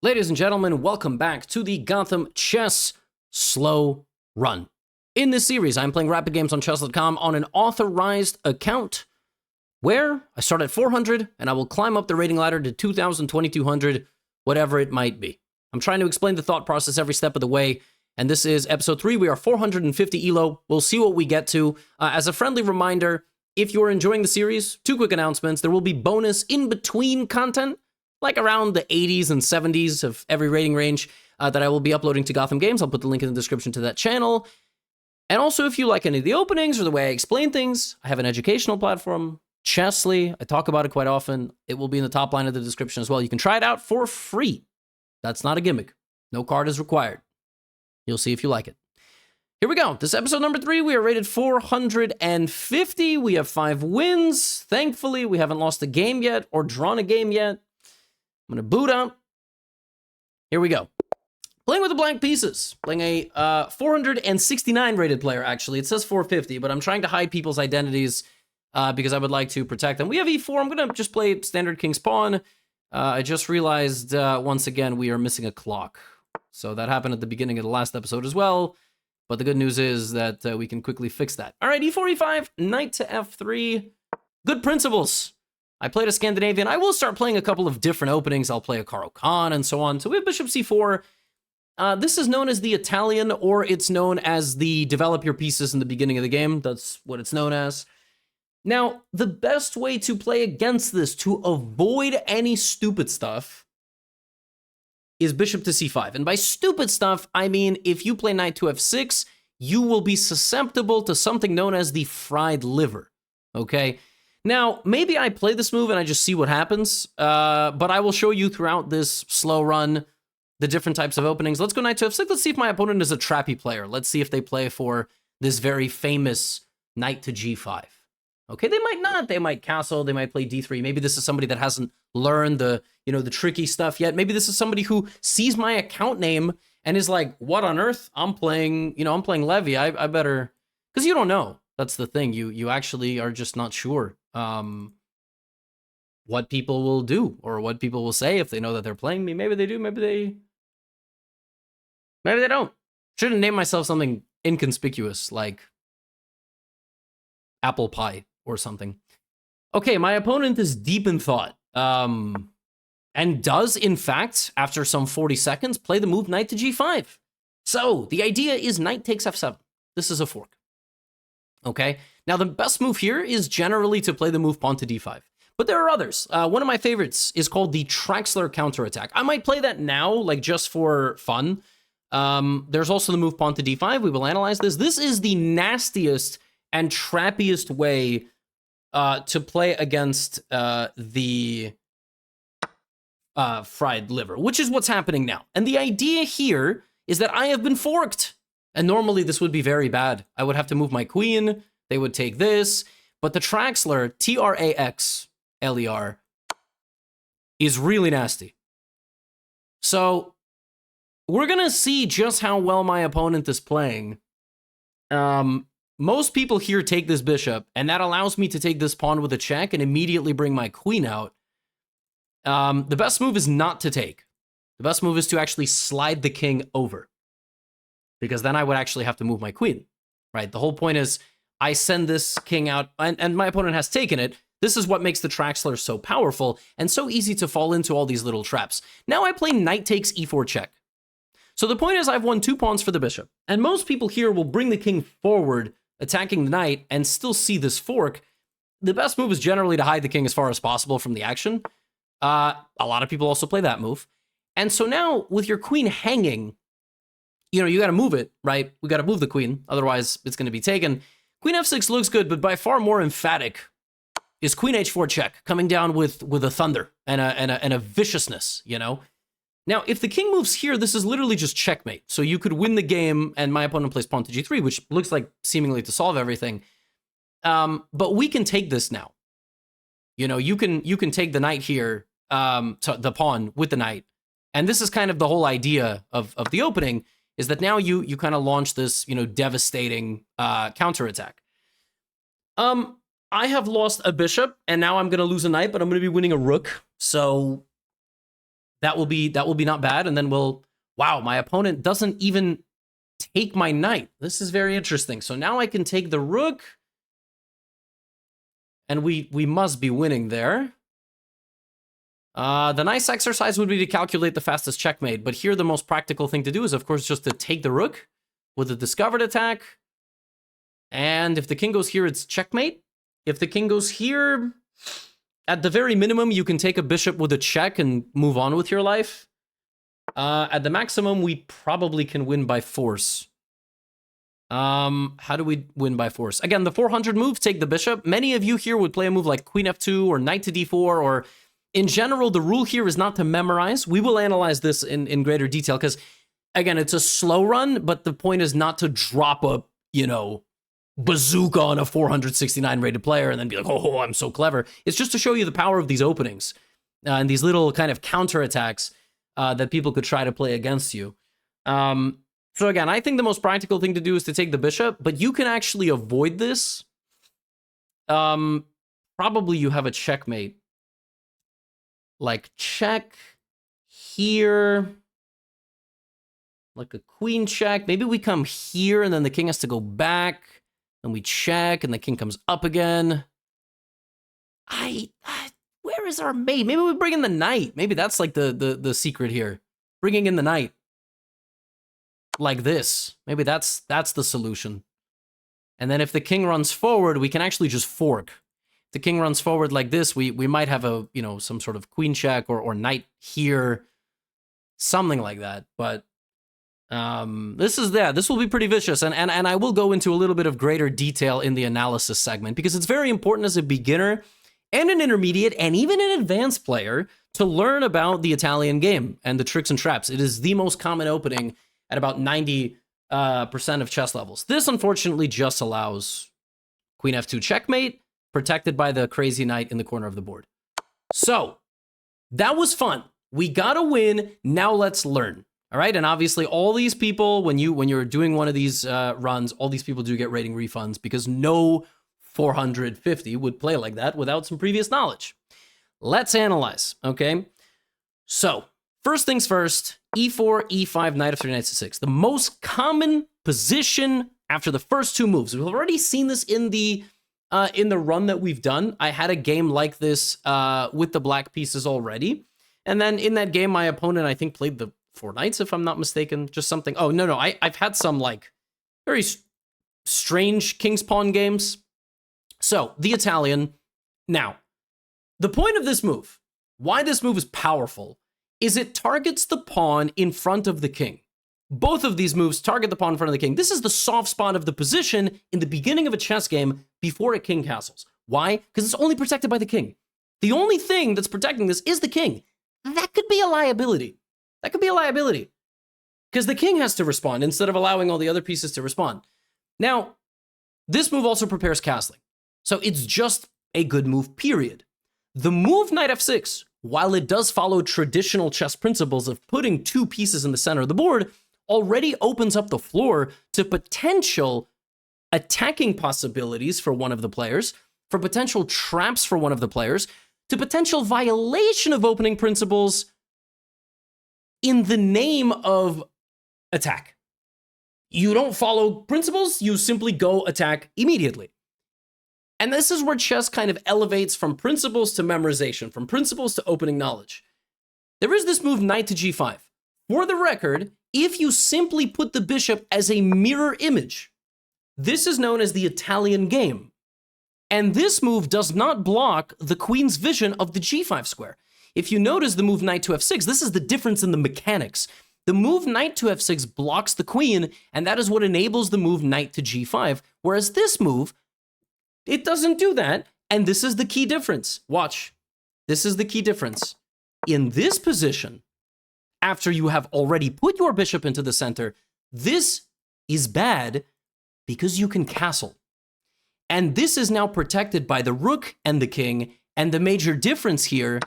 Ladies and gentlemen, welcome back to the Gotham Chess Slow Run. In this series, I'm playing rapid games on chess.com on an authorized account where I start at 400 and I will climb up the rating ladder to 2,000, 2,200, whatever it might be. I'm trying to explain the thought process every step of the way, and this is episode 3. We are 450 elo. We'll see what we get to. As a friendly reminder, if you're enjoying the series, 2 quick announcements. There will be bonus in-between content, like around the 80s and 70s of every rating range that I will be uploading to Gotham Games. I'll put the link in the description to that channel. And also, if you like any of the openings or the way I explain things, I have an educational platform, Chessly. I talk about it quite often. It will be in the top line of the description as well. You can try it out for free. That's not a gimmick. No card is required. You'll see if you like it. Here we go. This is episode number 3. We are rated 450. We have 5 wins. Thankfully, we haven't lost a game yet or drawn a game yet. I'm going to boot up. Here we go. Playing with the blank pieces. Playing a 469 rated player, actually. It says 450, but I'm trying to hide people's identities because I would like to protect them. We have e4. I'm going to just play standard king's pawn. I just realized, once again, we are missing a clock. So that happened at the beginning of the last episode as well. But the good news is that we can quickly fix that. All right, e4, e5, knight to f3. Good principles. I played a Scandinavian. I will start playing a couple of different openings. I'll play a Caro Kann and so on. So we have bishop c4. This is known as the Italian, or it's known as the develop your pieces in the beginning of the game. That's what it's known as. Now, the best way to play against this, to avoid any stupid stuff, is bishop to c5. And by stupid stuff, I mean if you play knight to f6, you will be susceptible to something known as the fried liver, okay? Now, maybe I play this move and I just see what happens, but I will show you throughout this slow run the different types of openings. Let's go knight to f6. Let's see if my opponent is a trappy player. Let's see if they play for this very famous knight to g5. Okay, they might not. They might castle. They might play d3. Maybe this is somebody that hasn't learned the tricky stuff yet. Maybe this is somebody who sees my account name and is like, what on earth? I'm playing Levy. I better, because you don't know. That's the thing. You actually are just not sure what people will do or what people will say if they know that they're playing me. Maybe they do. Maybe they don't. Shouldn't name myself something inconspicuous like apple pie or something. Okay, my opponent is deep in thought. And does, in fact, after some 40 seconds, play the move knight to g5. So, the idea is knight takes f7. This is a fork. Okay, now the best move here is generally to play the move pawn to d5. But there are others. One of my favorites is called the Traxler counterattack. I might play that now, like just for fun. There's also the move pawn to d5. We will analyze this. This is the nastiest and trappiest way to play against the fried liver, which is what's happening now. And the idea here is that I have been forked. And normally this would be very bad. I would have to move my queen. They would take this. But the Traxler, Traxler, is really nasty. So we're going to see just how well my opponent is playing. Most people here take this bishop, and that allows me to take this pawn with a check and immediately bring my queen out. The best move is not to take. The best move is to actually slide the king over, because then I would actually have to move my queen, right? The whole point is I send this king out, and my opponent has taken it. This is what makes the Traxler so powerful and so easy to fall into all these little traps. Now I play knight takes e4 check. So the point is I've won 2 pawns for the bishop, and most people here will bring the king forward, attacking the knight, and still see this fork. The best move is generally to hide the king as far as possible from the action. A lot of people also play that move. And so now with your queen hanging, you got to move it, right? We got to move the queen, otherwise it's going to be taken. Queen f6 looks good, but by far more emphatic is queen h4 check, coming down with a thunder and a viciousness, Now, if the king moves here, this is literally just checkmate. So you could win the game, and my opponent plays pawn to g3, which looks like seemingly to solve everything. But we can take this now. You can take the knight here, the pawn with the knight. And this is kind of the whole idea of the opening, is that now you kind of launch this, devastating counterattack. I have lost a bishop, and now I'm going to lose a knight, but I'm going to be winning a rook. So That will be not bad. And then wow, my opponent doesn't even take my knight. This is very interesting. So now I can take the rook. And we must be winning there. The nice exercise would be to calculate the fastest checkmate. But here the most practical thing to do is, of course, just to take the rook with a discovered attack. And if the king goes here, it's checkmate. If the king goes here, at the very minimum, you can take a bishop with a check and move on with your life. At the maximum, we probably can win by force. How do we win by force? Again, the 400 move, take the bishop. Many of you here would play a move like queen f2 or knight to d4, or in general, the rule here is not to memorize. We will analyze this in greater detail because, again, it's a slow run, but the point is not to drop a, bazooka on a 469 rated player and then be like, oh, I'm so clever. It's just to show you the power of these openings and these little kind of counterattacks that people could try to play against you. So again, I think the most practical thing to do is to take the bishop, but you can actually avoid this. Probably you have a checkmate. Like check here. Like a queen check. Maybe we come here and then the king has to go back. And we check and the king comes up again. Where is our mate? Maybe we bring in the knight. Maybe that's like the secret here. Bringing in the knight. Like this. Maybe that's the solution. And then if the king runs forward, we can actually just fork. If the king runs forward like this, we might have a, some sort of queen check or knight here. Something like that. But this will be pretty vicious. And I will go into a little bit of greater detail in the analysis segment because it's very important as a beginner and an intermediate and even an advanced player to learn about the Italian game and the tricks and traps. It is the most common opening at about 90% of chess levels. This, unfortunately, just allows queen f2 checkmate, protected by the crazy knight in the corner of the board. So, that was fun. We got a win. Now let's learn. All right, and obviously all these people, when you're doing one of these runs, all these people do get rating refunds because no 450 would play like that without some previous knowledge. Let's analyze, okay? So, first things first, e4, e5, knight f3, knight c6. The most common position after the first two moves. We've already seen this in the run that we've done. I had a game like this with the black pieces already. And then in that game, my opponent, I think, played the 4 knights, if I'm not mistaken. Just something. Oh, no. I've had some, like, very strange king's pawn games. So, the Italian. Now, the point of this move, why this move is powerful, is it targets the pawn in front of the king. Both of these moves target the pawn in front of the king. This is the soft spot of the position in the beginning of a chess game before it king castles. Why? Because it's only protected by the king. The only thing that's protecting this is the king. That could be a liability. That could be a liability. Because the king has to respond instead of allowing all the other pieces to respond. Now, this move also prepares castling. So it's just a good move, period. The move knight f6, while it does follow traditional chess principles of putting 2 pieces in the center of the board, already opens up the floor to potential attacking possibilities for one of the players, for potential traps for one of the players, to potential violation of opening principles in the name of attack. You don't follow principles, you simply go attack immediately. And this is where chess kind of elevates from principles to memorization, from principles to opening knowledge. There is this move knight to g5. For the record, if you simply put the bishop as a mirror image, this is known as the Italian game. And this move does not block the queen's vision of the g5 square. If you notice the move knight to f6, this is the difference in the mechanics. The move knight to f6 blocks the queen, and that is what enables the move knight to g5, whereas this move, it doesn't do that, and this is the key difference. Watch. This is the key difference. In this position, after you have already put your bishop into the center, this is bad because you can castle. And this is now protected by the rook and the king, and the major difference here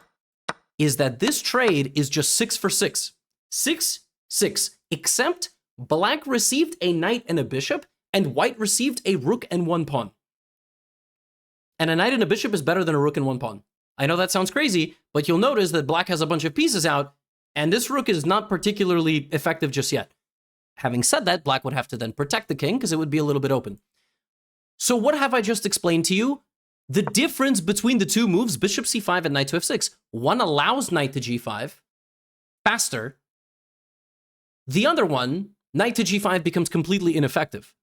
is that this trade is just 6 for 6. 6, 6, except black received a knight and a bishop, and white received a rook and 1 pawn. And a knight and a bishop is better than a rook and 1 pawn. I know that sounds crazy, but you'll notice that black has a bunch of pieces out, And this rook is not particularly effective just yet. Having said that, black would have to then protect the king because it would be a little bit open. So what have I just explained to you? The difference between the two moves, bishop c5 and knight to f6. One allows knight to g5 faster. The other one, knight to g5, becomes completely ineffective.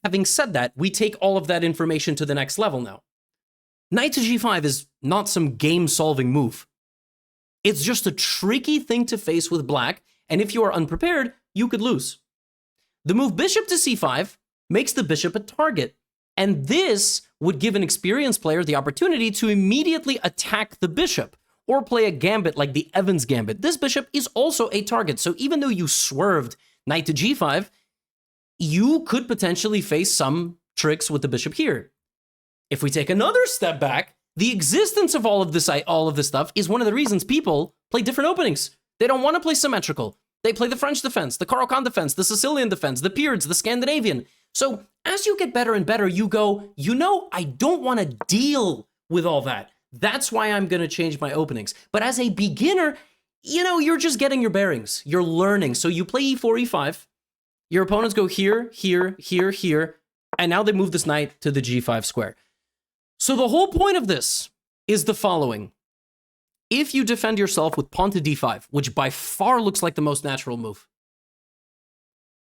Having said that, we take all of that information to the next level now. Knight to g5 is not some game-solving move. It's just a tricky thing to face with black, and if you are unprepared, you could lose. The move bishop to c5 makes the bishop a target, and this would give an experienced player the opportunity to immediately attack the bishop, or play a gambit like the Evans gambit. This bishop is also a target, so even though you swerved knight to g5, you could potentially face some tricks with the bishop here. If we take another step back, the existence of all of this stuff is one of the reasons people play different openings. They don't want to play symmetrical. They play the French defense, the Caro-Kann defense, the Sicilian defense, the Peereds, the Scandinavian. So as you get better and better, you go, you know, I don't want to deal with all that. That's why I'm going to change my openings. But as a beginner, you know, you're just getting your bearings. You're learning. So you play e4, e5. Your opponents go here, here, here, here. And now they move this knight to the g5 square. So the whole point of this is the following. If you defend yourself with pawn to d5, which by far looks like the most natural move,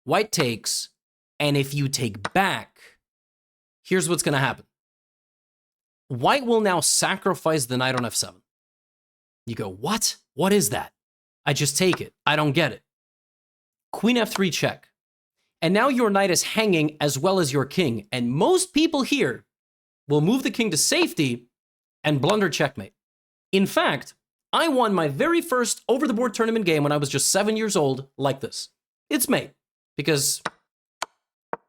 white takes, and if you take back, here's what's going to happen. White will now sacrifice the knight on f7. You go, what? What is that? I just take it. I don't get it. Queen f3 check. And now your knight is hanging as well as your king. And most people here will move the king to safety and blunder checkmate. In fact, I won my very first over-the-board tournament game when I was just 7 years old like this. It's mate, because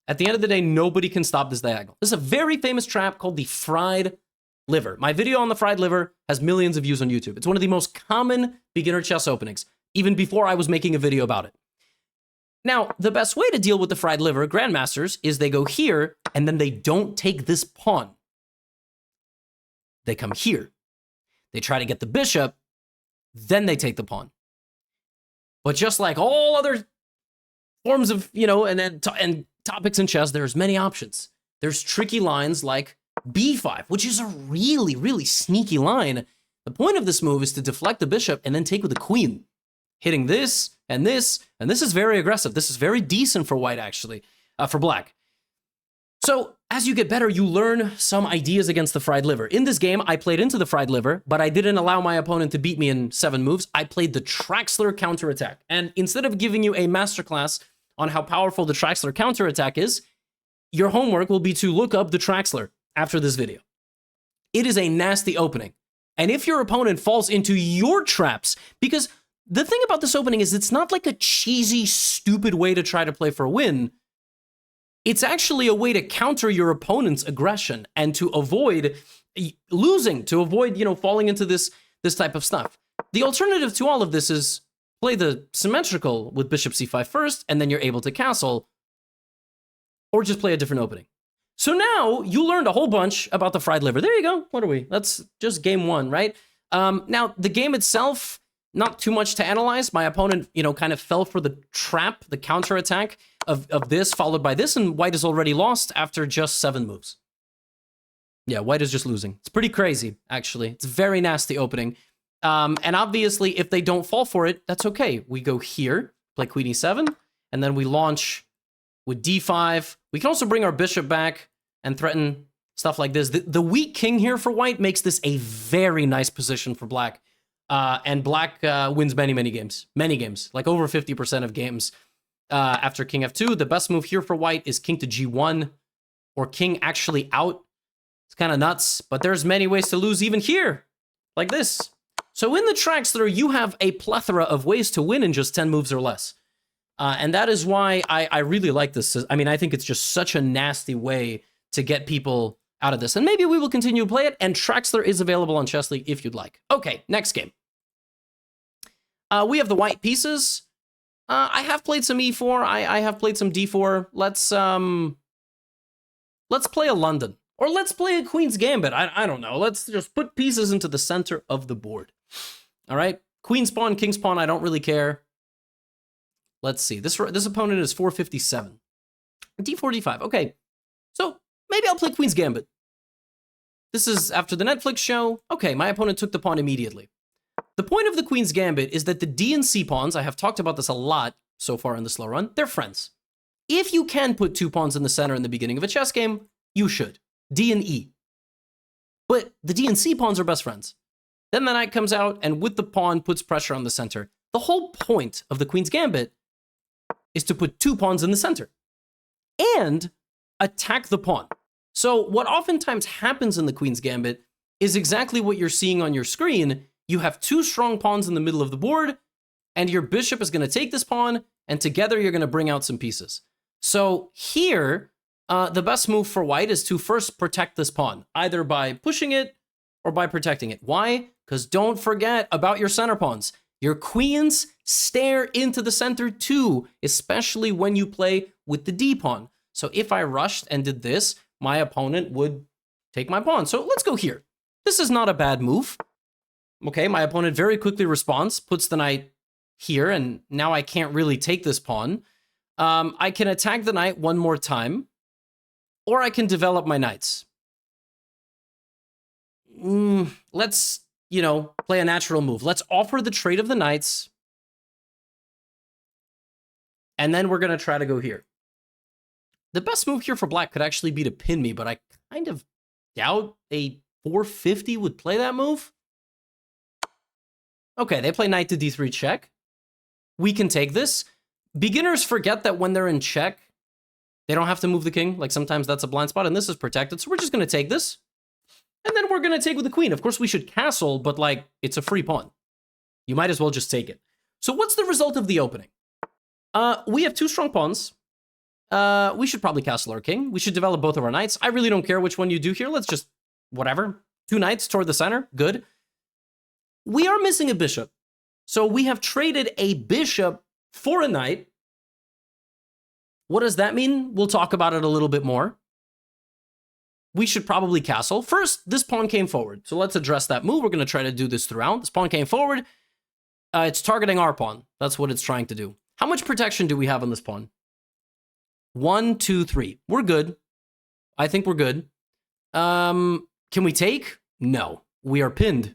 at the end of the day, nobody can stop this diagonal. This is a very famous trap called the fried liver. My video on the fried liver has millions of views on YouTube. It's one of the most common beginner chess openings, even before I was making a video about it. Now, the best way to deal with the fried liver, grandmasters, is they go here, and then they don't take this pawn. They come here. They try to get the bishop, then they take the pawn. But just like all other forms of, you know, and topics in chess, there's many options. There's tricky lines like b5, which is a really, really sneaky line. The point of this move is to deflect the bishop and then take with the queen, hitting this, and this is very aggressive. This is very decent for white, actually, for black. So as you get better, you learn some ideas against the fried liver. In this game, I played into the fried liver, but I didn't allow my opponent to beat me in 7 moves. I played the Traxler counterattack. And instead of giving you a masterclass on how powerful the Traxler counterattack is, your homework will be to look up the Traxler after this video. It is a nasty opening. And if your opponent falls into your traps, because the thing about this opening is it's not like a cheesy, stupid way to try to play for a win. It's actually a way to counter your opponent's aggression and to avoid losing, to avoid, you know, falling into this type of stuff. The alternative to all of this is play the symmetrical with bishop c5 first, and then you're able to castle, or just play a different opening. So now you learned a whole bunch about the fried liver. There you go. What are we? That's just game 1, right? Now, the game itself, not too much to analyze. My opponent, you know, kind of fell for the trap, the counterattack of this, followed by this, and white is already lost after just 7 moves. Yeah, white is just losing. It's pretty crazy, actually. It's a very nasty opening. And obviously, if they don't fall for it, that's okay. We go here, play queen e7, and then we launch with d5. We can also bring our bishop back and threaten stuff like this. The weak king here for white makes this a very nice position for black. And black wins many games. Many games, like over 50% of games after king f2. The best move here for white is king to g1, or king actually out. It's kind of nuts, but there's many ways to lose even here, like this. So in the Traxler, you have a plethora of ways to win in just 10 moves or less. And that is why I really like this. I mean, I think it's just such a nasty way to get people out of this. And maybe we will continue to play it, and Traxler is available on Chess League if you'd like. Okay, next game. We have the white pieces. I have played some e4. I have played some d4. Let's play a London. Or let's play a Queen's Gambit. I don't know. Let's just put pieces into the center of the board. All right? Queen's pawn, king's pawn, I don't really care. Let's see. This opponent is 457. D4, D5. Okay. So maybe I'll play Queen's Gambit. This is after the Netflix show. Okay, my opponent took the pawn immediately. The point of the Queen's Gambit is that the D and C pawns, I have talked about this a lot so far in the slow run, they're friends. If you can put 2 pawns in the center in the beginning of a chess game, you should. D and E. But the D and C pawns are best friends. Then the knight comes out and with the pawn puts pressure on the center. The whole point of the Queen's Gambit is to put 2 pawns in the center and attack the pawn. So what oftentimes happens in the Queen's Gambit is exactly what you're seeing on your screen. You have 2 strong pawns in the middle of the board, and your bishop is going to take this pawn, and together you're going to bring out some pieces. So here, the best move for white is to first protect this pawn, either by pushing it or by protecting it. Why? Because don't forget about your center pawns. Your queens stare into the center too, especially when you play with the D pawn. So if I rushed and did this, my opponent would take my pawn. So let's go here. This is not a bad move. Okay, my opponent very quickly responds, puts the knight here, and now I can't really take this pawn. I can attack the knight one more time, or I can develop my knights. Let's, play a natural move. Let's offer the trade of the knights, and then we're going to try to go here. The best move here for black could actually be to pin me, but I kind of doubt a 450 would play that move. Okay, they play knight to d3 check. We can take this. Beginners forget that when they're in check, they don't have to move the king. Like sometimes that's a blind spot, and this is protected. So we're just going to take this. And then we're going to take with the queen. Of course, we should castle, but like it's a free pawn. You might as well just take it. So what's the result of the opening? We have 2 strong pawns. We should probably castle our king. We should develop both of our knights. I really don't care which one you do here. Let's just, whatever. 2 knights toward the center. Good. We are missing a bishop. So we have traded a bishop for a knight. What does that mean? We'll talk about it a little bit more. We should probably castle. First, this pawn came forward. So let's address that move. We're going to try to do this throughout. This pawn came forward. It's targeting our pawn. That's what it's trying to do. How much protection do we have on this pawn? 1, 2, 3. We're good. I think we're good. Can we take? No. We are pinned.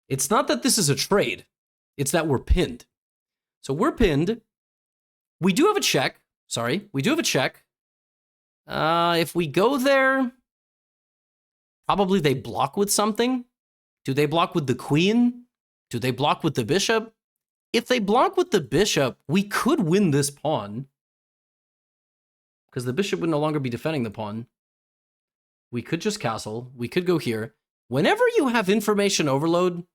It's not that this is a trade. It's that we're pinned. So we're pinned. We do have a check. Sorry. We do have a check. If we go there, probably they block with something. Do they block with the queen? Do they block with the bishop? If they block with the bishop, we could win this pawn, because the bishop would no longer be defending the pawn. We could just castle. We could go here. Whenever you have information overload,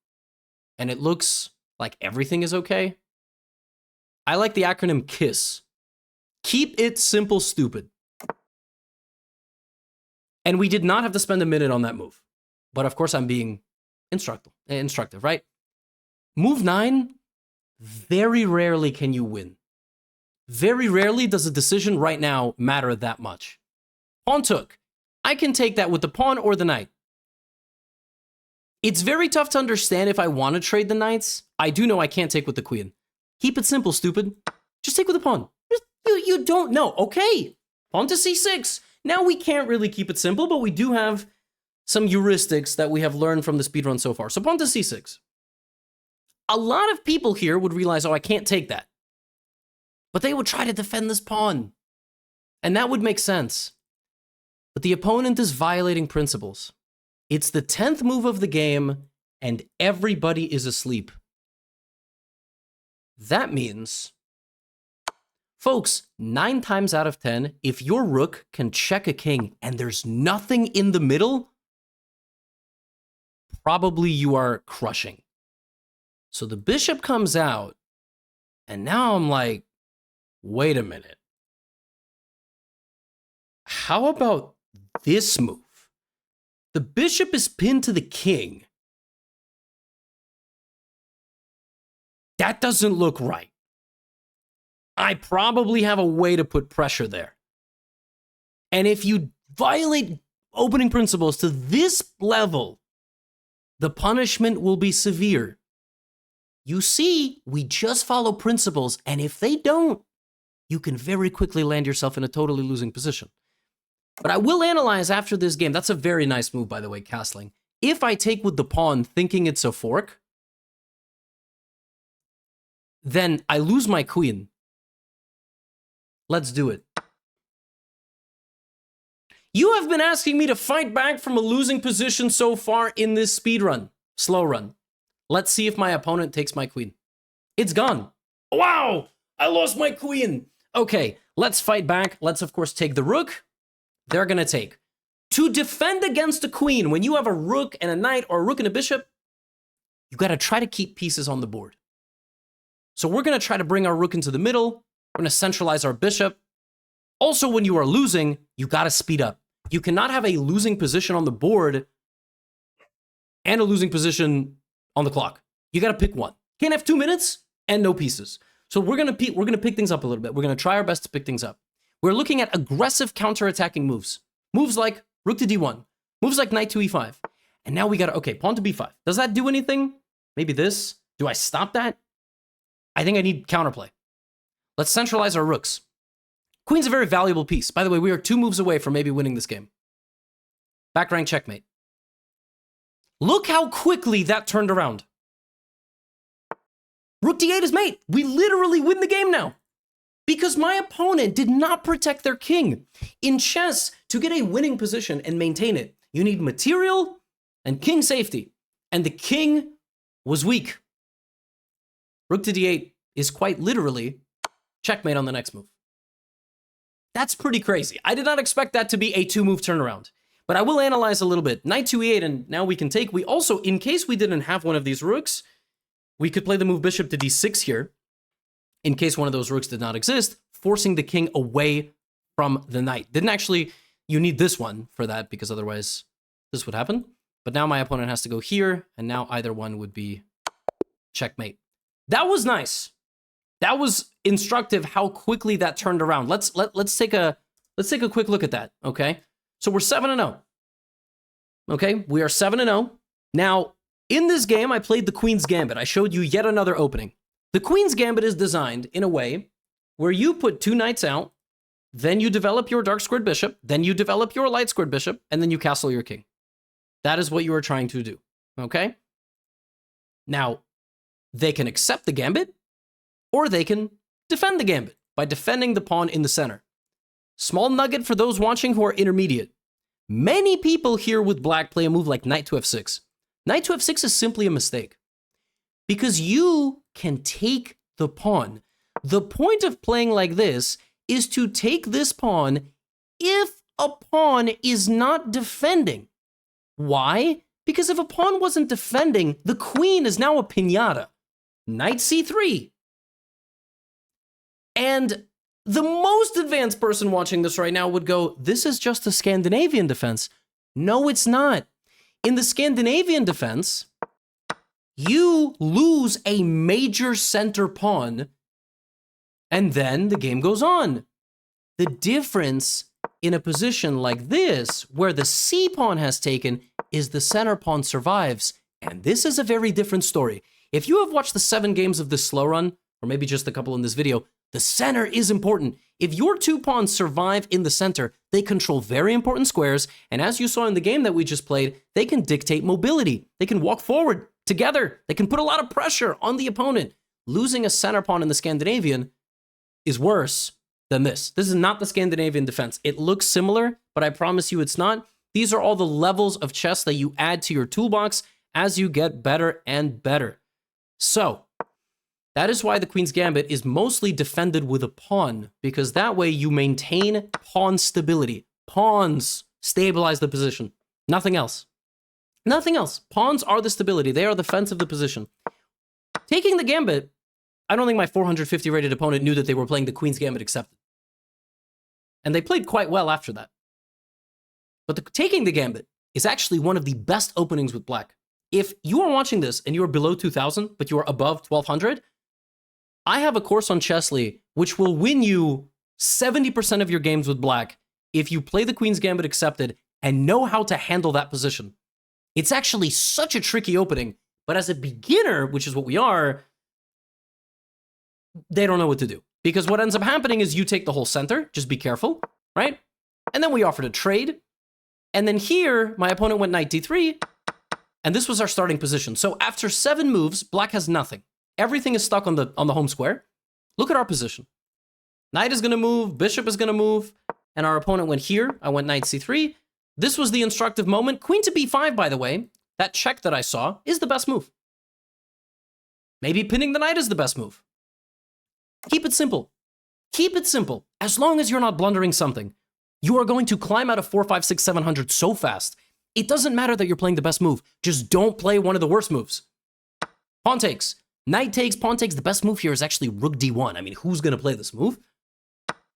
and it looks like everything is okay, I like the acronym KISS. Keep it simple, stupid. And we did not have to spend a minute on that move. But of course, I'm being instructive, right? Move 9, very rarely can you win. Very rarely does a decision right now matter that much. Pawn took. I can take that with the pawn or the knight. It's very tough to understand if I want to trade the knights. I do know I can't take with the queen. Keep it simple, stupid. Just take with the pawn. You don't know. Okay. Pawn to c6. Now we can't really keep it simple, but we do have some heuristics that we have learned from the speedrun so far. So pawn to c6. A lot of people here would realize, oh, I can't take that. But they would try to defend this pawn. And that would make sense. But the opponent is violating principles. It's the 10th move of the game, and everybody is asleep. That means, folks, 9 times out of 10, if your rook can check a king and there's nothing in the middle, probably you are crushing. So the bishop comes out, and now I'm like, wait a minute. How about this move? The bishop is pinned to the king. That doesn't look right. I probably have a way to put pressure there. And if you violate opening principles to this level, the punishment will be severe. You see, we just follow principles, and if they don't, you can very quickly land yourself in a totally losing position. But I will analyze after this game. That's a very nice move, by the way, castling. If I take with the pawn thinking it's a fork, then I lose my queen. Let's do it. You have been asking me to fight back from a losing position so far in this speedrun, slow run. Let's see if my opponent takes my queen. It's gone. Wow, I lost my queen. Okay, let's fight back. Let's, of course, take the rook. They're going to take. To defend against a queen, when you have a rook and a knight or a rook and a bishop, you got to try to keep pieces on the board. So we're going to try to bring our rook into the middle. We're going to centralize our bishop. Also, when you are losing, you got to speed up. You cannot have a losing position on the board and a losing position on the clock. You got to pick one. Can't have 2 minutes and no pieces. So we're going to pick things up a little bit. We're going to try our best to pick things up. We're looking at aggressive counterattacking moves. Moves like rook to d1. Moves like knight to e5. And now we got to, okay, pawn to b5. Does that do anything? Maybe this. Do I stop that? I think I need counterplay. Let's centralize our rooks. Queen's a very valuable piece. By the way, we are 2 moves away from maybe winning this game. Back rank checkmate. Look how quickly that turned around. Rook d8 is mate. We literally win the game now. Because my opponent did not protect their king. In chess, to get a winning position and maintain it, you need material and king safety. And the king was weak. Rook to d8 is quite literally checkmate on the next move. That's pretty crazy. I did not expect that to be a 2-move turnaround. But I will analyze a little bit. Knight to e8, and now we can take. We also, in case we didn't have one of these rooks, we could play the move bishop to d6 here, in case one of those rooks did not exist, forcing the king away from the knight. Didn't actually, you need this one for that, because otherwise this would happen. But now my opponent has to go here, and now either one would be checkmate. That was nice. That was instructive how quickly that turned around. Let's take a quick look at that, okay? So we're 7-0. Okay, we are 7-0. Now, in this game, I played the Queen's Gambit. I showed you yet another opening. The Queen's Gambit is designed in a way where you put 2 knights out, then you develop your dark squared bishop, then you develop your light squared bishop, and then you castle your king. That is what you are trying to do, okay? Now, they can accept the gambit, or they can defend the gambit by defending the pawn in the center. Small nugget for those watching who are intermediate. Many people here with black play a move like knight to f6. Knight to f6 is simply a mistake because you can take the pawn. The point of playing like this is to take this pawn if a pawn is not defending. Why? Because if a pawn wasn't defending, the queen is now a piñata. Knight c3. And the most advanced person watching this right now would go, this is just a Scandinavian defense. No, it's not. In the Scandinavian defense, you lose a major center pawn, and then the game goes on. The difference in a position like this, where the c pawn has taken, is the center pawn survives. And this is a very different story. If you have watched the 7 games of this slow run, or maybe just a couple in this video, the center is important. If your 2 pawns survive in the center, they control very important squares, and as you saw in the game that we just played, they can dictate mobility. They can walk forward together. They can put a lot of pressure on the opponent. Losing a center pawn in the Scandinavian is worse than this. This is not the Scandinavian defense. It looks similar, but I promise you it's not. These are all the levels of chess that you add to your toolbox as you get better and better. So, that is why the Queen's Gambit is mostly defended with a pawn, because that way you maintain pawn stability. Pawns stabilize the position. Nothing else. Nothing else. Pawns are the stability. They are the fence of the position. Taking the Gambit, I don't think my 450 rated opponent knew that they were playing the Queen's Gambit accepted. And they played quite well after that. But taking the Gambit is actually one of the best openings with black. If you are watching this and you are below 2,000, but you are above 1,200, I have a course on Chessly which will win you 70% of your games with black if you play the Queen's Gambit accepted and know how to handle that position. It's actually such a tricky opening, but as a beginner, which is what we are, they don't know what to do. Because what ends up happening is you take the whole center, just be careful, right? And then we offered a trade. And then here, my opponent went knight d3, and this was our starting position. So after 7 moves, black has nothing. Everything is stuck on the home square. Look at our position. Knight is gonna move, bishop is gonna move, and our opponent went here. I went knight c3. This was the instructive moment. Queen to b5, by the way, that check that I saw is the best move. Maybe pinning the knight is the best move. Keep it simple. Keep it simple. As long as you're not blundering something, you are going to climb out of 4, 5, 6, 700 so fast. It doesn't matter that you're playing the best move. Just don't play one of the worst moves. Pawn takes. Knight takes, pawn takes. The best move here is actually rook d1. I mean, who's going to play this move?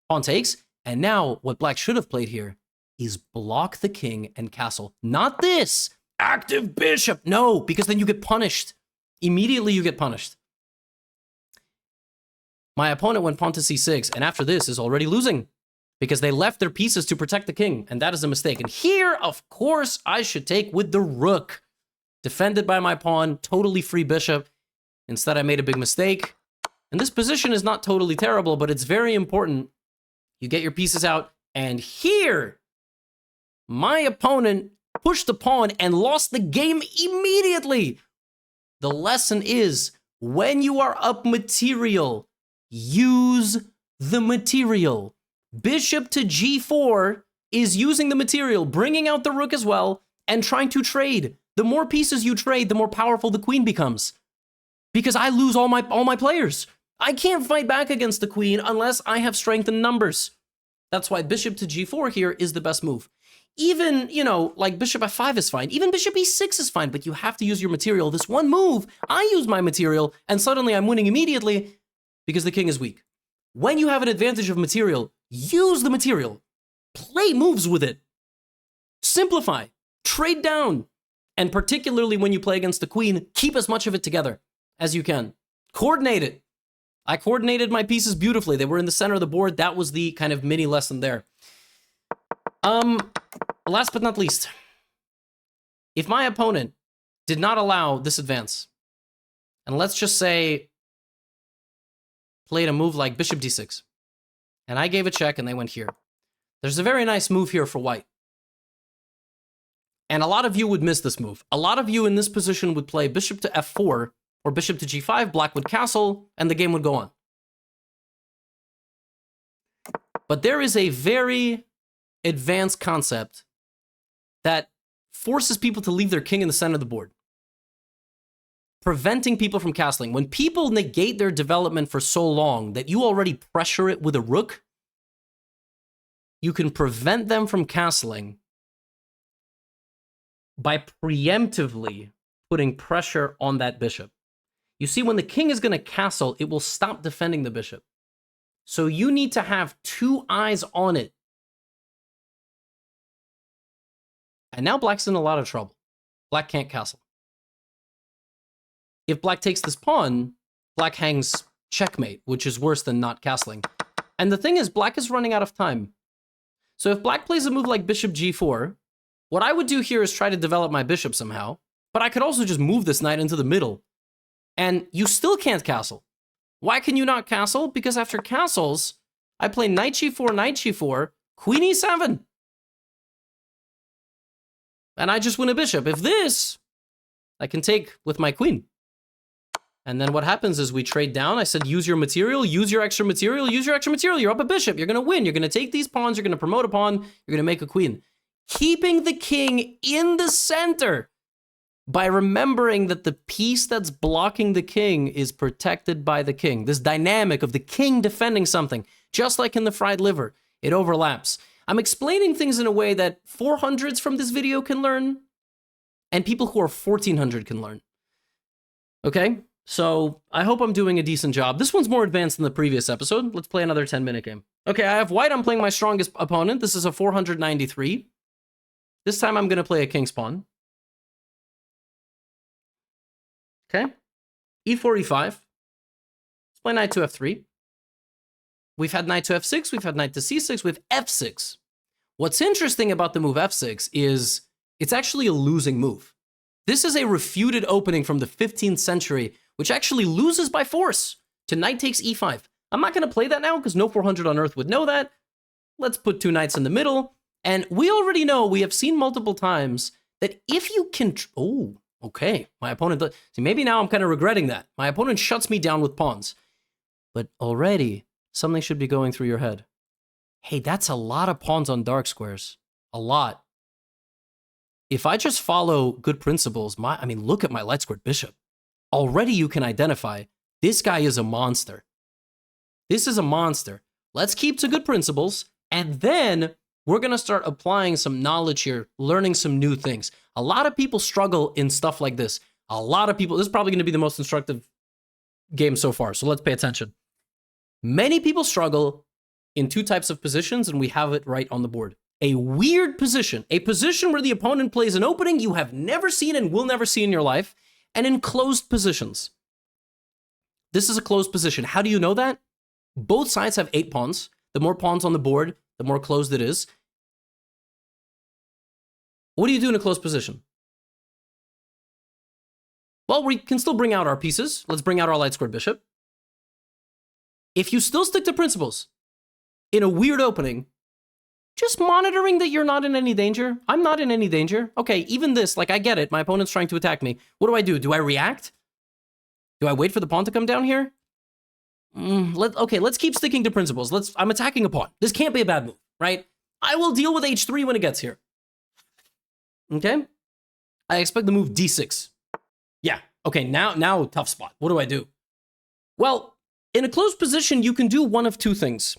Pawn takes. And now what black should have played here is block the king and castle. Not this. Active bishop. No, because then you get punished. Immediately you get punished. My opponent went pawn to c6, and after this is already losing because they left their pieces to protect the king, and that is a mistake. And here, of course, I should take with the rook. Defended by my pawn, totally free bishop. Instead, I made a big mistake. And this position is not totally terrible, but it's very important. You get your pieces out, and here, my opponent pushed the pawn and lost the game immediately. The lesson is, when you are up material, use the material. Bishop to g4 is using the material, bringing out the rook as well, and trying to trade. The more pieces you trade, the more powerful the queen becomes. Because I lose all my players. I can't fight back against the queen unless I have strength in numbers. That's why bishop to g4 here is the best move. Even, you know, like bishop f5 is fine. Even bishop e6 is fine, but you have to use your material. This one move, I use my material, and suddenly I'm winning immediately because the king is weak. When you have an advantage of material, use the material. Play moves with it. Simplify. Trade down. And particularly when you play against the queen, keep as much of it together as you can. Coordinate it. I coordinated my pieces beautifully. They were in the center of the board. That was the kind of mini lesson there. Last but not least, if my opponent did not allow this advance, and let's just say played a move like bishop d6, and I gave a check and they went here. There's a very nice move here for white. And a lot of you would miss this move. A lot of you in this position would play bishop to f4 or bishop to g5, black would castle, and the game would go on. But there is a very advanced concept that forces people to leave their king in the center of the board, preventing people from castling. When people negate their development for so long that you already pressure it with a rook, you can prevent them from castling by preemptively putting pressure on that bishop. You see, when the king is going to castle, it will stop defending the bishop. So you need to have 2 eyes on it. And now black's in a lot of trouble. Black can't castle. If black takes this pawn, black hangs checkmate, which is worse than not castling. And the thing is, black is running out of time. So if black plays a move like bishop g4, what I would do here is try to develop my bishop somehow, but I could also just move this knight into the middle. And you still can't castle. Why can you not castle? Because after castles, I play knight g4, queen e7. And I just win a bishop. If this, I can take with my queen. And then what happens is we trade down. I said, use your material, use your extra material, use your extra material. You're up a bishop. You're going to win. You're going to take these pawns. You're going to promote a pawn. You're going to make a queen. Keeping the king in the center by remembering that the piece that's blocking the king is protected by the king. This dynamic of the king defending something, just like in the fried liver, it overlaps. I'm explaining things in a way that 400s from this video can learn, and people who are 1400 can learn. Okay? So I hope I'm doing a decent job. This one's more advanced than the previous episode. Let's play another 10-minute game. Okay, I have white. I'm playing my strongest opponent. This is a 493. This time I'm going to play a king's pawn. Okay. e4, e5. Let's play knight to f3. We've had knight to f6. We've had knight to c6. We have f6. What's interesting about the move f6 is it's actually a losing move. This is a refuted opening from the 15th century, which actually loses by force. to knight takes e5. I'm not going to play that now because no 400 on Earth would know that. Let's put 2 knights in the middle. And we already know, we have seen multiple times, that if you can... Oh, okay. My opponent... See, maybe now I'm kind of regretting that. My opponent shuts me down with pawns. But already, something should be going through your head. Hey, that's a lot of pawns on dark squares. A lot. If I just follow good principles, I mean, look at my light squared bishop. Already you can identify, this guy is a monster. This is a monster. Let's keep to good principles, and then we're going to start applying some knowledge here, learning some new things. A lot of people struggle in stuff like this. A lot of people, this is probably going to be the most instructive game so far, so let's pay attention. Many people struggle in 2 types of positions, and we have it right on the board. A weird position, a position where the opponent plays an opening you have never seen and will never see in your life, and in closed positions. This is a closed position. How do you know that? Both sides have 8 pawns. The more pawns on the board, the more closed it is. What do you do in a closed position? Well, we can still bring out our pieces. Let's bring out our light squared bishop. If you still stick to principles in a weird opening, just monitoring that you're not in any danger. I'm not in any danger. Okay, even this, like, I get it. My opponent's trying to attack me. What do? Do I react? Do I wait for the pawn to come down here? Okay, let's keep sticking to principles. I'm attacking a pawn. This can't be a bad move, right? I will deal with h3 when it gets here. Okay? I expect the move d6. Yeah, okay, now tough spot. What do I do? Well, in a closed position, you can do one of 2 things.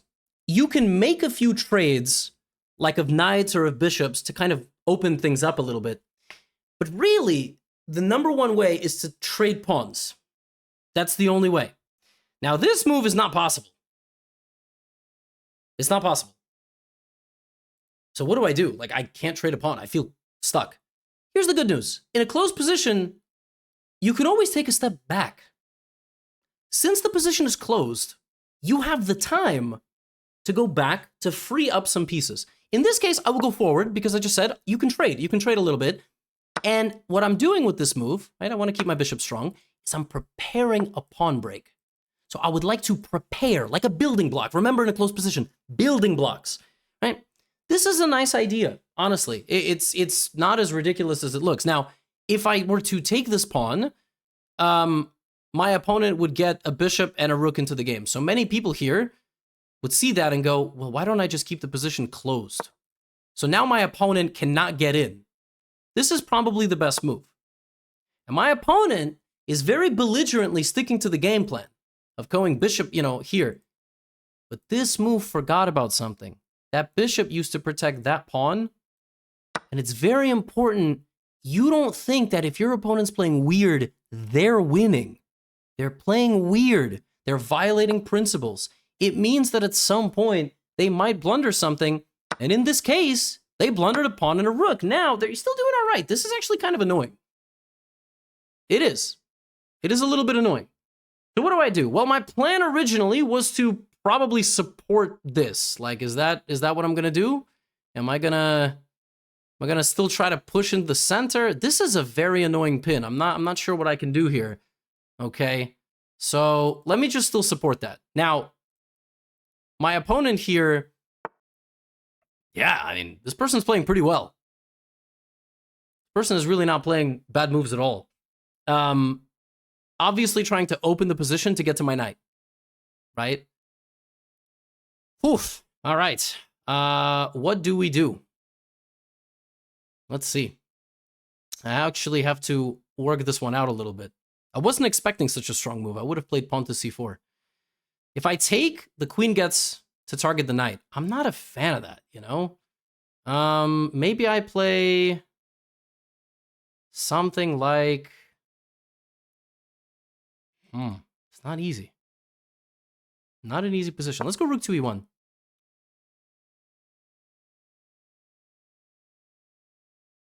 You can make a few trades, like of knights or of bishops, to kind of open things up a little bit. But really, the number one way is to trade pawns. That's the only way. Now, this move is not possible. It's not possible. So what do I do? Like, I can't trade a pawn. I feel stuck. Here's the good news. In a closed position, you can always take a step back. Since the position is closed, you have the time to go back to free up some pieces. In this case, I will go forward because I just said you can trade. You can trade a little bit. And what I'm doing with this move, right, I want to keep my bishop strong, is I'm preparing a pawn break. So I would like to prepare, like a building block. Remember, in a closed position, building blocks, right? This is a nice idea, honestly. It's not as ridiculous as it looks. Now, if I were to take this pawn, my opponent would get a bishop and a rook into the game. So many people here would see that and go, well, why don't I just keep the position closed? So now my opponent cannot get in. This is probably the best move. And my opponent is very belligerently sticking to the game plan of going bishop, here. But this move forgot about something. That bishop used to protect that pawn. And it's very important. You don't think that if your opponent's playing weird, they're winning. They're playing weird. They're violating principles. It means that at some point, they might blunder something. And in this case, they blundered a pawn and a rook. Now, they're still doing all right. This is actually kind of annoying. It is. It is a little bit annoying. So what do? Well, my plan originally was to probably support this. Like, is that what I'm gonna do? Am I gonna still try to push into the center? This is a very annoying pin. I'm not sure what I can do here. Okay, so let me just still support that. Now, my opponent here, yeah, I mean, this person's playing pretty well. This person is really not playing bad moves at all. Obviously trying to open the position to get to my knight, right? Oof. All right. What do we do? Let's see. I actually have to work this one out a little bit. I wasn't expecting such a strong move. I would have played pawn to c4. If I take, the queen gets to target the knight. I'm not a fan of that, Maybe I play something like... It's not easy. Not an easy position. Let's go rook 2e1.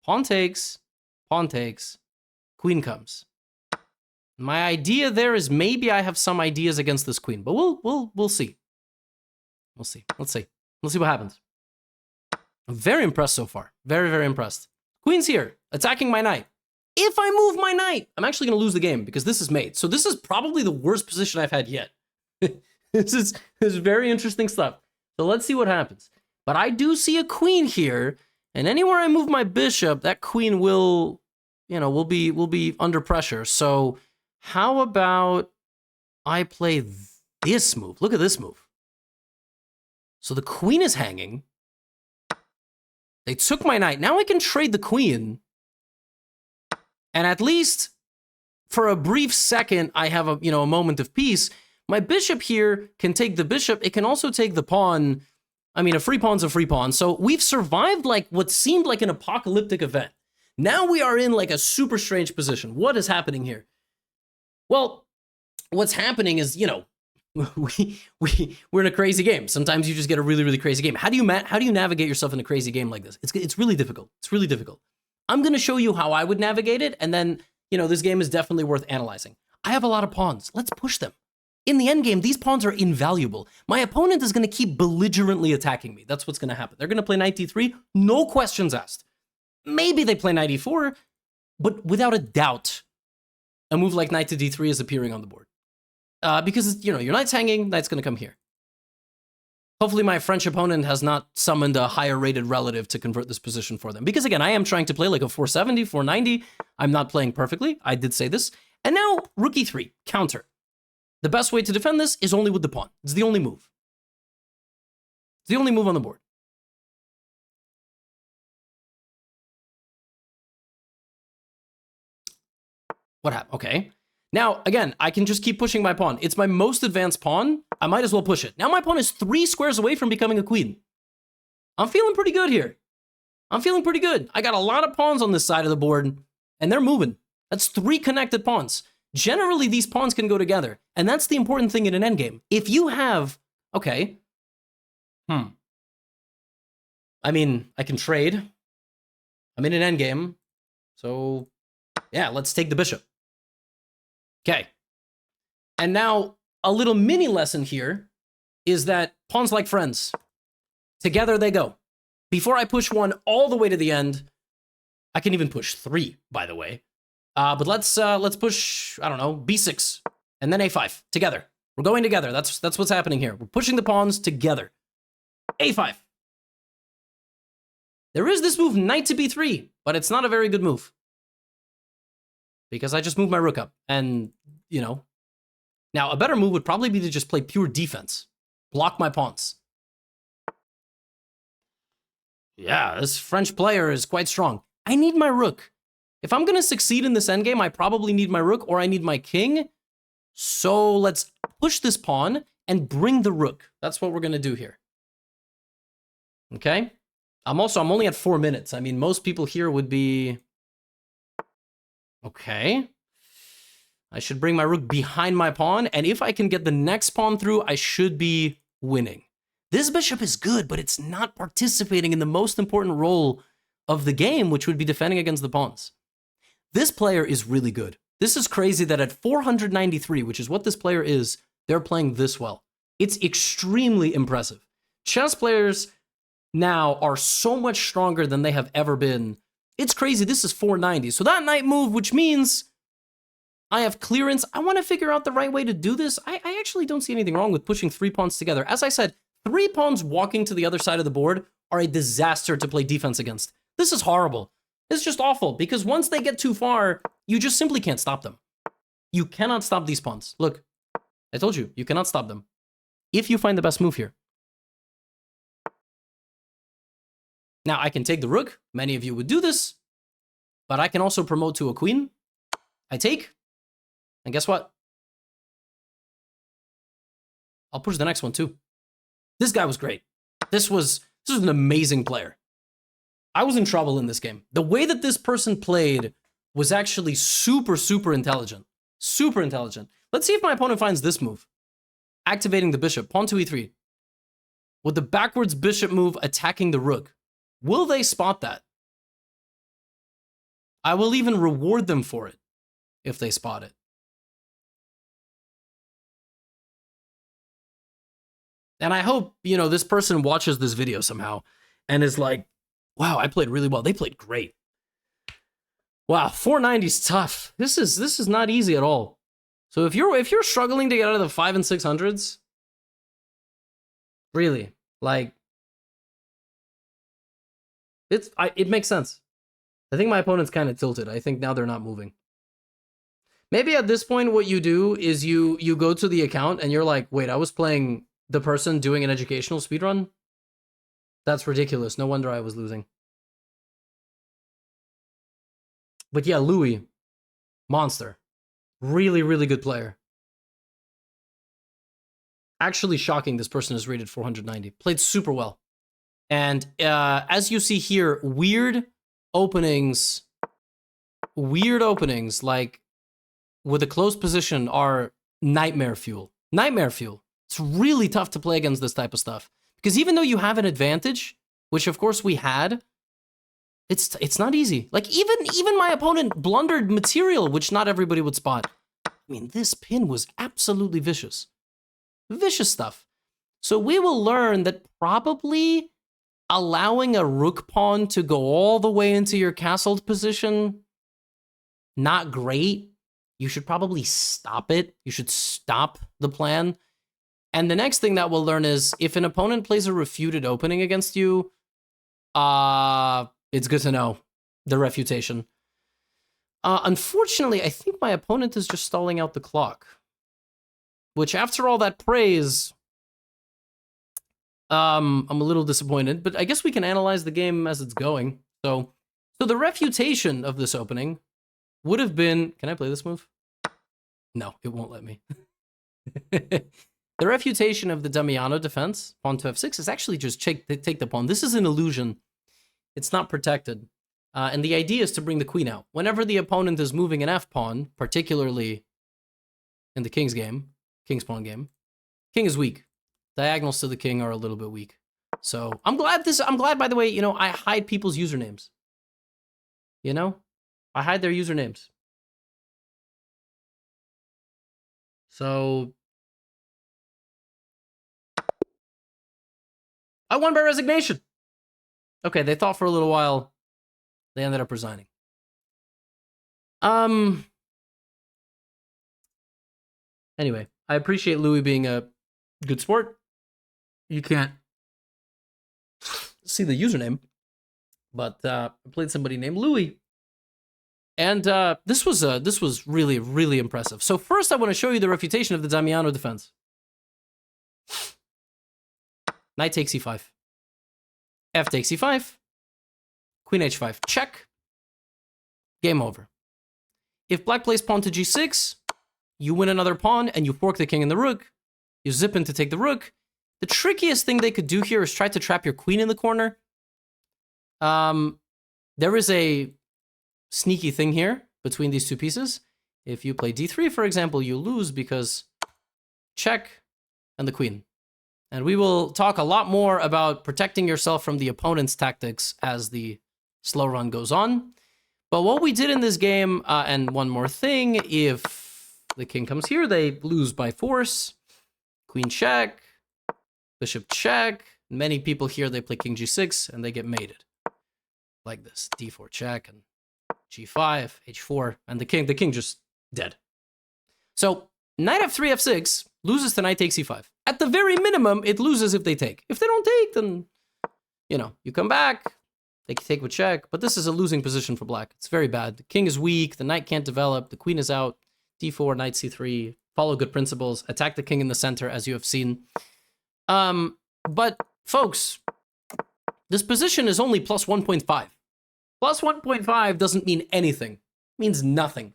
Pawn takes, queen comes. My idea there is maybe I have some ideas against this queen, but we'll see. We'll see. Let's see what happens. I'm very impressed so far. Very, very impressed. Queen's here, attacking my knight. If I move my knight, I'm actually going to lose the game because this is mate. So this is probably the worst position I've had yet. This is very interesting stuff. So let's see what happens. But I do see a queen here, and anywhere I move my bishop, that queen will, will be under pressure. So how about I play this move? Look at this move. So the queen is hanging. They took my knight. Now I can trade the queen. And at least for a brief second, I have a moment of peace. My bishop here can take the bishop. It can also take the pawn. I mean, a free pawn's a free pawn. So we've survived like what seemed like an apocalyptic event. Now we are in like a super strange position. What is happening here? Well, what's happening is, we're in a crazy game. Sometimes you just get a really, really crazy game. How do you navigate yourself in a crazy game like this? It's really difficult. It's really difficult. I'm going to show you how I would navigate it, and then, this game is definitely worth analyzing. I have a lot of pawns. Let's push them. In the endgame, these pawns are invaluable. My opponent is going to keep belligerently attacking me. That's what's going to happen. They're going to play knight d3, no questions asked. Maybe they play knight e4, but without a doubt, a move like knight to d3 is appearing on the board. Because, your knight's hanging, knight's going to come here. Hopefully my French opponent has not summoned a higher rated relative to convert this position for them. Because again, I am trying to play like a 470, 490. I'm not playing perfectly. I did say this. And now rook e3, counter. The best way to defend this is only with the pawn. It's the only move. It's the only move on the board. What happened? Okay. Now, again, I can just keep pushing my pawn. It's my most advanced pawn. I might as well push it. Now my pawn is 3 squares away from becoming a queen. I'm feeling pretty good here. I'm feeling pretty good. I got a lot of pawns on this side of the board, and they're moving. That's 3 connected pawns. Generally, these pawns can go together, and that's the important thing in an endgame. If you have... Okay. I mean, I can trade. I'm in an endgame. So, yeah, let's take the bishop. Okay. And now, a little mini lesson here is that pawns like friends. Together they go. Before I push one all the way to the end, I can even push 3, by the way. But let's push, I don't know, b6, and then a5, together. We're going together. That's what's happening here. We're pushing the pawns together. a5. There is this move, knight to b3, but it's not a very good move. Because I just moved my rook up, and, Now, a better move would probably be to just play pure defense. Block my pawns. Yeah, this French player is quite strong. I need my rook. If I'm going to succeed in this endgame, I probably need my rook or I need my king. So let's push this pawn and bring the rook. That's what we're going to do here. Okay? I'm only at 4 minutes. I mean, most people here would be... Okay. I should bring my rook behind my pawn, and if I can get the next pawn through, I should be winning. This bishop is good, but it's not participating in the most important role of the game, which would be defending against the pawns. This player is really good. This is crazy that at 493, which is what this player is, they're playing this well. It's extremely impressive. Chess players now are so much stronger than they have ever been. It's crazy. This is 490. So that knight move, which means I have clearance. I want to figure out the right way to do this. I actually don't see anything wrong with pushing 3 pawns together. As I said, 3 pawns walking to the other side of the board are a disaster to play defense against. This is horrible. It's just awful, because once they get too far, you just simply can't stop them. You cannot stop these pawns. Look, I told you, you cannot stop them. If you find the best move here. Now, I can take the rook. Many of you would do this. But I can also promote to a queen. I take. And guess what? I'll push the next one too. This guy was great. This was an amazing player. I was in trouble in this game. The way that this person played was actually super, super intelligent. Super intelligent. Let's see if my opponent finds this move. Activating the bishop. Pawn to e3. With the backwards bishop move attacking the rook. Will they spot that? I will even reward them for it if they spot it. And I hope, this person watches this video somehow and is like, wow, I played really well. They played great. Wow, 490 is tough. This is not easy at all. So if you're struggling to get out of the 5 and 600s, really, like, it makes sense. I think my opponent's kind of tilted. I think now they're not moving. Maybe at this point, what you do is you go to the account and you're like, wait, I was playing the person doing an educational speedrun? That's ridiculous. No wonder I was losing. But yeah, Louis, monster. Really, really good player. Actually shocking this person is rated 490. Played super well. And as you see here, weird openings, like with a close position are nightmare fuel. Nightmare fuel. It's really tough to play against this type of stuff. Because even though you have an advantage, which of course we had, it's not easy. Like even my opponent blundered material, which not everybody would spot. I mean, this pin was absolutely vicious. Vicious stuff. So we will learn that probably allowing a rook pawn to go all the way into your castled position, not great. You should probably stop it. You should stop the plan. And the next thing that we'll learn is if an opponent plays a refuted opening against you, it's good to know the refutation. Unfortunately, I think my opponent is just stalling out the clock. Which, after all that praise, I'm a little disappointed. But I guess we can analyze the game as it's going. So the refutation of this opening would have been... Can I play this move? No, it won't let me. The refutation of the Damiano defense, pawn to f6, is actually just take the pawn. This is an illusion. It's not protected. And the idea is to bring the queen out. Whenever the opponent is moving an f-pawn, particularly in the king's game, king's pawn game, king is weak. Diagonals to the king are a little bit weak. So I'm glad, by the way, you know, I hide people's usernames. You know? I hide their usernames. So I won by resignation. Okay, they thought for a little while. They ended up resigning. Anyway, I appreciate Louis being a good sport. You can't see the username, but I played somebody named Louis. And this was really, really impressive. So first I want to show you the refutation of the Damiano defense. Knight takes e5. F takes e5. Queen h5. Check. Game over. If black plays pawn to g6, you win another pawn and you fork the king and the rook. You zip in to take the rook. The trickiest thing they could do here is try to trap your queen in the corner. There is a sneaky thing here between these two pieces. If you play d3, for example, you lose because check and the queen. And we will talk a lot more about protecting yourself from the opponent's tactics as the slow run goes on. But what we did in this game, and one more thing, if the king comes here, they lose by force. Queen check, bishop check. Many people here, they play king g6 and they get mated. Like this, d4 check and g5, h4, and the king just dead. So knight f3, f6 loses to knight takes e5. At the very minimum, it loses if they take. If they don't take, then, you know, you come back, they can take with check, but this is a losing position for black. It's very bad. The king is weak, the knight can't develop, the queen is out, d4, knight c3, follow good principles, attack the king in the center, as you have seen. But, folks, this position is only plus 1.5. Plus 1.5 doesn't mean anything. It means nothing.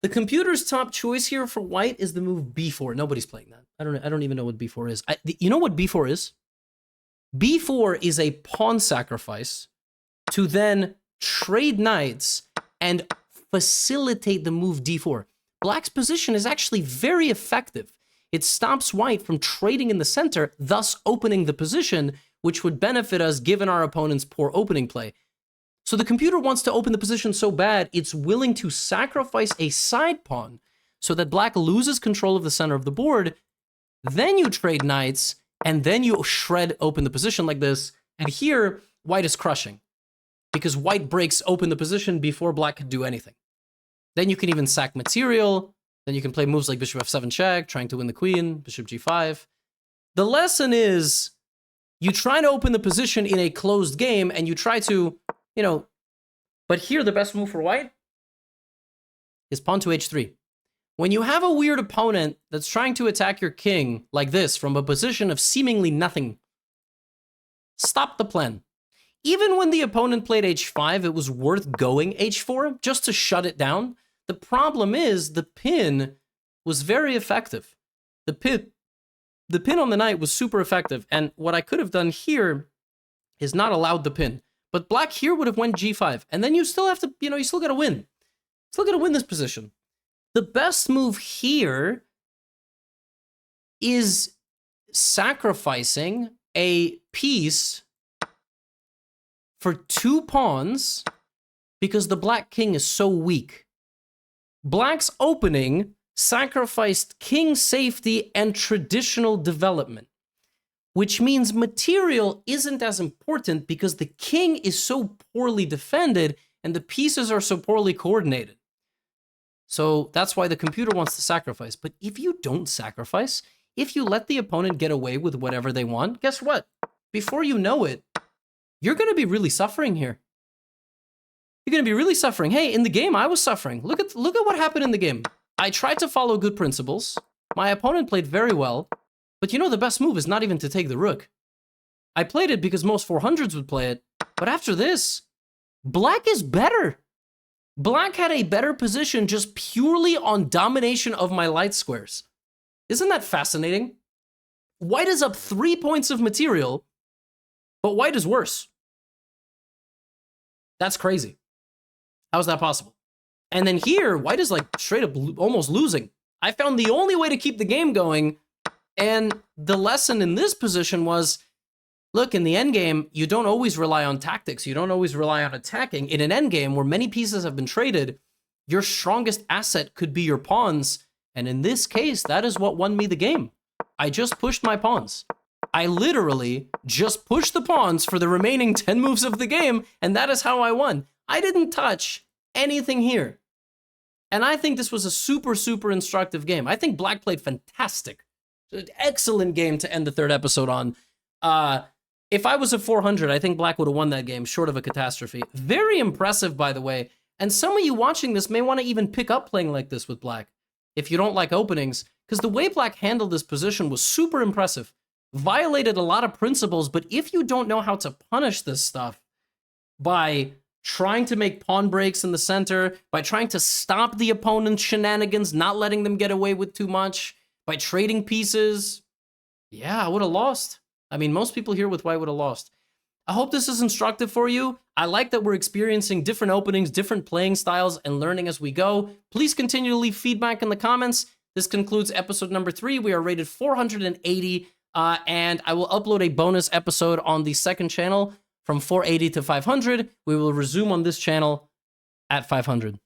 The computer's top choice here for white is the move b4. Nobody's playing that. I don't even know what b4 is. You know what b4 is? b4 is a pawn sacrifice to then trade knights and facilitate the move d4. Black's position is actually very effective. It stops white from trading in the center, thus opening the position, which would benefit us given our opponent's poor opening play. So the computer wants to open the position so bad, it's willing to sacrifice a side pawn so that black loses control of the center of the board. Then you trade knights, and then you shred open the position like this. And here, white is crushing because white breaks open the position before black could do anything. Then you can even sack material. Then you can play moves like bishop f7 check, trying to win the queen, bishop g5. The lesson is you try to open the position in a closed game and you try to, but here the best move for white is pawn to h3. When you have a weird opponent that's trying to attack your king like this from a position of seemingly nothing, stop the plan. Even when the opponent played h5, it was worth going h4 just to shut it down. The problem is the pin was very effective. The pin on the knight was super effective. And what I could have done here is not allowed the pin. But black here would have went g5. And then you still have to, you still got to win. Still got to win this position. The best move here is sacrificing a piece for 2 pawns because the black king is so weak. Black's opening sacrificed king safety and traditional development, which means material isn't as important because the king is so poorly defended and the pieces are so poorly coordinated. So that's why the computer wants to sacrifice. But if you don't sacrifice, if you let the opponent get away with whatever they want, guess what? Before you know it, you're going to be really suffering here. You're going to be really suffering. Hey, in the game, I was suffering. Look at what happened in the game. I tried to follow good principles. My opponent played very well. But the best move is not even to take the rook. I played it because most 400s would play it. But after this, black is better. Black had a better position just purely on domination of my light squares. Isn't that fascinating? White is up 3 points of material, but white is worse. That's crazy. How is that possible? And then here, white is like straight up almost losing. I found the only way to keep the game going, and the lesson in this position was, look, in the endgame, you don't always rely on tactics. You don't always rely on attacking. In an endgame where many pieces have been traded, your strongest asset could be your pawns, and in this case, that is what won me the game. I just pushed my pawns. I literally just pushed the pawns for the remaining 10 moves of the game, and that is how I won. I didn't touch anything here. And I think this was a super, super instructive game. I think black played fantastic. Excellent game to end the 3rd episode on. If I was a 400, I think black would have won that game, short of a catastrophe. Very impressive, by the way. And some of you watching this may want to even pick up playing like this with black, if you don't like openings, because the way black handled this position was super impressive. Violated a lot of principles, but if you don't know how to punish this stuff by trying to make pawn breaks in the center, by trying to stop the opponent's shenanigans, not letting them get away with too much, by trading pieces, yeah, I would have lost. I mean, most people here with white would have lost. I hope this is instructive for you. I like that we're experiencing different openings, different playing styles, and learning as we go. Please continue to leave feedback in the comments. This concludes episode number 3. We are rated 480, and I will upload a bonus episode on the 2nd channel from 480 to 500. We will resume on this channel at 500.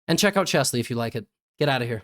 And check out Chesley if you like it. Get out of here.